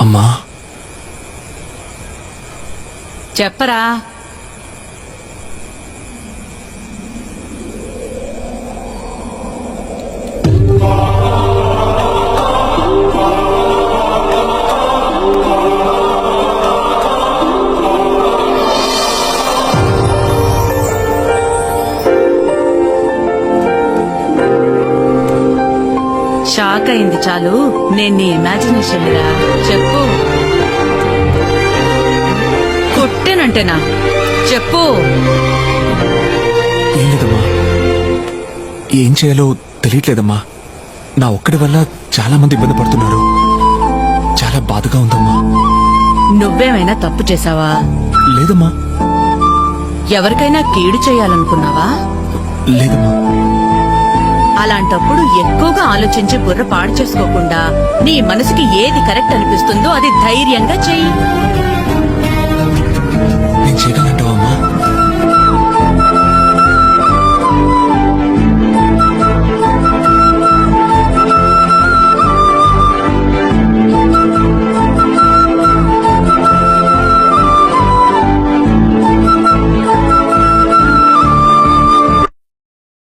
అమ్మా చెప్పరా. షాక్ అయింది చాలు. నేను నీ ఇమాజినేషన్ రా. చెప్పు. కొట్టేనంటేనా? చెప్పు. ఏం లేదమ్మా, ఏం చేయాలో తెలియట్లేదమ్మా. నా ఒక్కడి వల్ల చాలా మంది ఇబ్బంది పడుతున్నారు. చాలా బాధగా ఉందమ్మా. నువ్వేమైనా తప్పు చేశావా? లేదమ్మా. ఎవరికైనా కీడు చేయాలనుకున్నావా? లేదమ్మా. అలాంటప్పుడు ఎక్కువగా ఆలోచించి బుర్ర పాడు చేసుకోకుండా నీ మనసుకి ఏది కరెక్ట్ అనిపిస్తుందో అది ధైర్యంగా చెయ్యి. నేను చేయగలంట